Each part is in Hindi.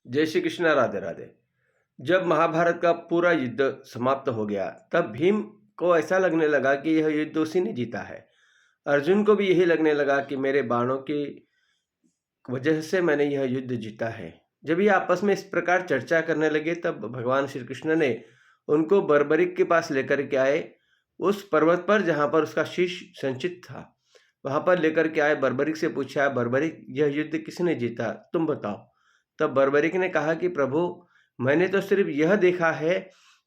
जय श्री कृष्णा, राधे राधे। जब महाभारत का पूरा युद्ध समाप्त हो गया, तब भीम को ऐसा लगने लगा कि यह युद्ध उसी ने जीता है। अर्जुन को भी यही लगने लगा कि मेरे बाणों की वजह से मैंने यह युद्ध जीता है। जब ये आपस में इस प्रकार चर्चा करने लगे, तब भगवान श्री कृष्ण ने उनको बर्बरिक के पास लेकर के आए। उस पर्वत पर जहाँ पर उसका शीश संचित था, वहाँ पर लेकर के आए। बर्बरिक से पूछा, बर्बरिक, यह युद्ध किसने जीता, तुम बताओ। तब बर्बरिक ने कहा कि प्रभु, मैंने तो सिर्फ यह देखा है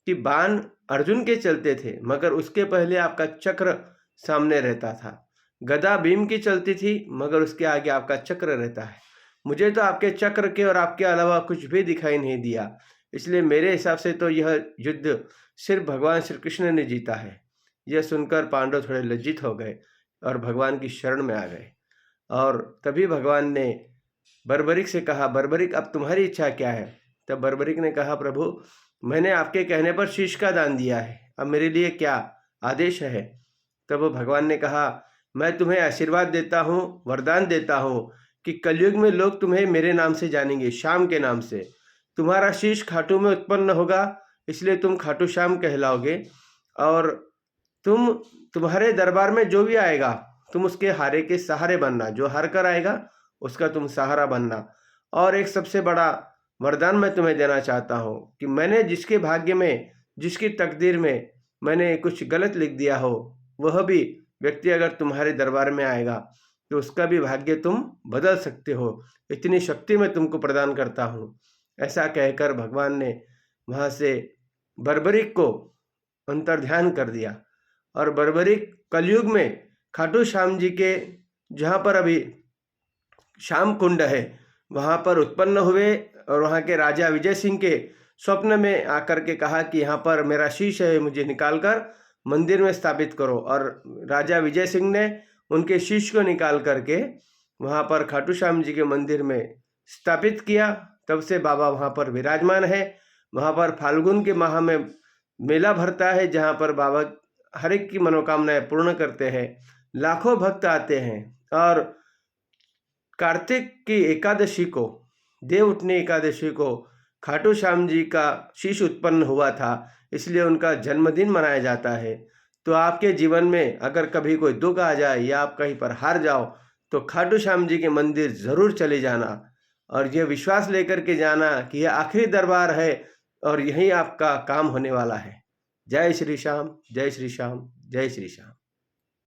कि बाण अर्जुन के चलते थे, मगर उसके पहले आपका चक्र सामने रहता था। गदा भीम की चलती थी, मगर उसके आगे आपका चक्र रहता है। मुझे तो आपके चक्र के और आपके अलावा कुछ भी दिखाई नहीं दिया। इसलिए मेरे हिसाब से तो यह युद्ध सिर्फ भगवान श्री कृष्ण ने जीता है। यह सुनकर पांडव थोड़े लज्जित हो गए और भगवान की शरण में आ गए। और तभी भगवान ने बर्बरिक से कहा, बर्बरिक, अब तुम्हारी इच्छा क्या है। तब बर्बरिक ने कहा, प्रभु, मैंने आपके कहने पर शीश का दान दिया है, अब मेरे लिए क्या आदेश है। तब भगवान ने कहा, मैं तुम्हें आशीर्वाद देता हूँ, वरदान देता हूँ कि कलयुग में लोग तुम्हें मेरे नाम से जानेंगे, श्याम के नाम से। तुम्हारा शीश खाटू में उत्पन्न होगा, इसलिए तुम खाटू श्याम कहलाओगे। और तुम्हारे दरबार में जो भी आएगा, तुम उसके हारे के सहारे बनना। जो हार कर आएगा उसका तुम सहारा बनना। और एक सबसे बड़ा वरदान मैं तुम्हें देना चाहता हूँ कि मैंने जिसके भाग्य में, जिसकी तकदीर में मैंने कुछ गलत लिख दिया हो, वह भी व्यक्ति अगर तुम्हारे दरबार में आएगा तो उसका भी भाग्य तुम बदल सकते हो। इतनी शक्ति मैं तुमको प्रदान करता हूँ। ऐसा कहकर भगवान ने वहाँ से बर्बरिक को अंतर्ध्यान कर दिया। और बर्बरिक कलयुग में खाटू श्याम जी के, जहाँ पर अभी श्याम कुंड है, वहाँ पर उत्पन्न हुए। और वहाँ के राजा विजय सिंह के स्वप्न में आकर के कहा कि यहाँ पर मेरा शीश है, मुझे निकाल कर मंदिर में स्थापित करो। और राजा विजय सिंह ने उनके शीश को निकाल करके वहाँ पर खाटू श्याम जी के मंदिर में स्थापित किया। तब से बाबा वहाँ पर विराजमान है। वहाँ पर फाल्गुन के माह में मेला भरता है, जहाँ पर बाबा हर एक की मनोकामनाएं पूर्ण करते हैं। लाखों भक्त आते हैं। और कार्तिक की एकादशी को, देव उठनी एकादशी को, खाटू श्याम जी का शीश उत्पन्न हुआ था, इसलिए उनका जन्मदिन मनाया जाता है। तो आपके जीवन में अगर कभी कोई दुख आ जाए या आप कहीं पर हार जाओ, तो खाटू श्याम जी के मंदिर ज़रूर चले जाना और ये विश्वास लेकर के जाना कि यह आखिरी दरबार है और यहीं आपका काम होने वाला है। जय श्री श्याम, जय श्री श्याम, जय श्री श्याम।